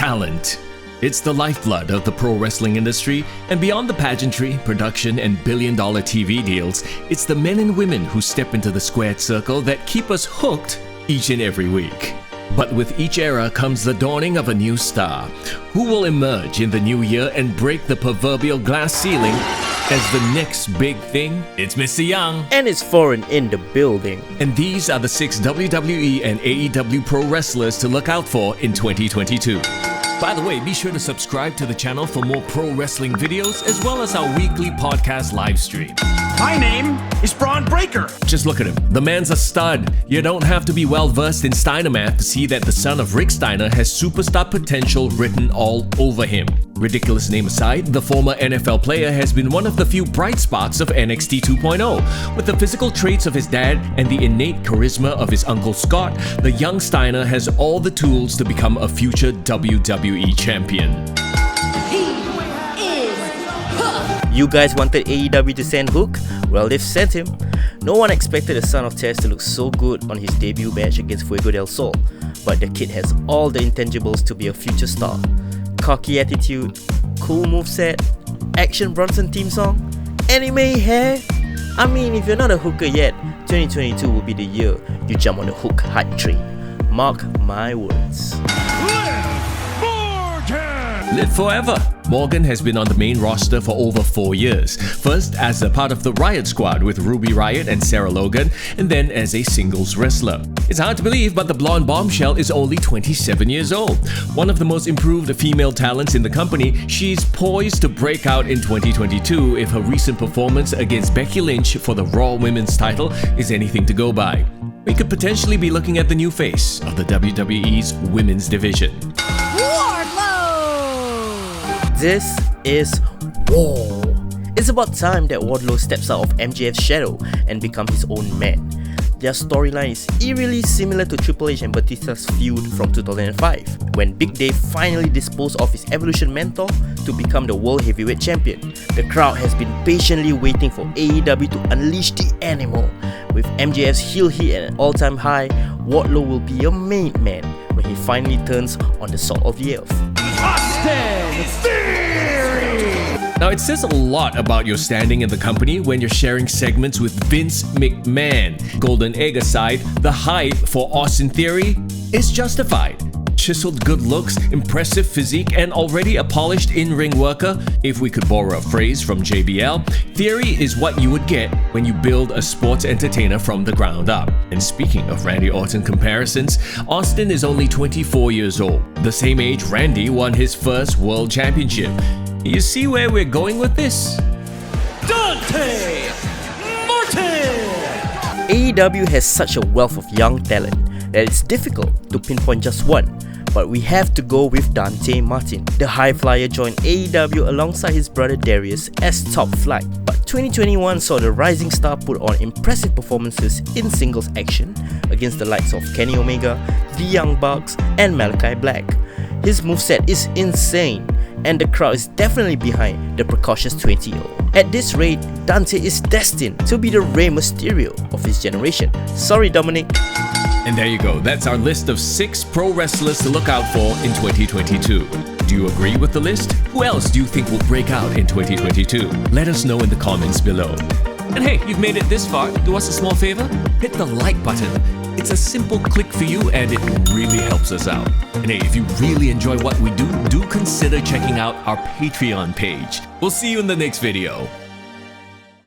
talent. It's the lifeblood of the pro wrestling industry, and beyond the pageantry, production, and billion-dollar TV deals, it's the men and women who step into the squared circle that keep us hooked each and every week. But with each era comes the dawning of a new star, who will emerge in the new year and break the proverbial glass ceiling as the next big thing. It's Mister Young. And it's foreign in the building. And these are the 6 WWE and AEW pro wrestlers to look out for in 2022. By the way, be sure to subscribe to the channel for more pro wrestling videos as well as our weekly podcast live stream. My name is Braun Breaker. Just look at him. The man's a stud. You don't have to be well versed in Steiner math to see that the son of Rick Steiner has superstar potential written all over him. Ridiculous name aside, the former NFL player has been one of the few bright sparks of NXT 2.0. With the physical traits of his dad and the innate charisma of his uncle Scott, the young Steiner has all the tools to become a future WWE champion. You guys wanted AEW to send Hook? Well, they've sent him. No one expected the son of Test to look so good on his debut match against Fuego del Sol, but the kid has all the intangibles to be a future star. Cocky attitude, cool moveset, action Bronson theme song, anime hair. I mean, if you're not a hooker yet, 2022 will be the year you jump on the Hook hype train. Mark my words. Live forever! Morgan has been on the main roster for over 4 years. First as a part of the Riot Squad with Ruby Riott and Sarah Logan, and then as a singles wrestler. It's hard to believe, but the blonde bombshell is only 27 years old. One of the most improved female talents in the company, she's poised to break out in 2022 if her recent performance against Becky Lynch for the Raw Women's title is anything to go by. We could potentially be looking at the new face of the WWE's women's division. This is war. It's about time that Wardlow steps out of MJF's shadow and becomes his own man. Their storyline is eerily similar to Triple H and Batista's feud from 2005, when Big Dave finally disposed of his Evolution mentor to become the World Heavyweight Champion. The crowd has been patiently waiting for AEW to unleash the animal. With MJF's heel heat at an all-time high, Wardlow will be a made man when he finally turns on the salt of the earth. Now, it says a lot about your standing in the company when you're sharing segments with Vince McMahon. Golden Egg aside, the hype for Austin Theory is justified. Chiseled good looks, impressive physique, and already a polished in-ring worker, if we could borrow a phrase from JBL, Theory is what you would get when you build a sports entertainer from the ground up. And speaking of Randy Orton comparisons, Austin is only 24 years old, the same age Randy won his first world championship. You see where we're going with this? Dante Martin! AEW has such a wealth of young talent that it's difficult to pinpoint just one, but we have to go with Dante Martin. The high flyer joined AEW alongside his brother Darius as Top Flight, but 2021 saw the rising star put on impressive performances in singles action against the likes of Kenny Omega, The Young Bucks, and Malachi Black. His moveset is insane, and the crowd is definitely behind the precocious 20-year-old. At this rate, Dante is destined to be the Rey Mysterio of his generation. Sorry, Dominic. And there you go, that's our list of 6 pro wrestlers to look out for in 2022. Do you agree with the list? Who else do you think will break out in 2022? Let us know in the comments below. And hey, you've made it this far, do us a small favor? Hit the like button. It's a simple click for you and it really helps us out. And hey, if you really enjoy what we do, do consider checking out our Patreon page. We'll see you in the next video.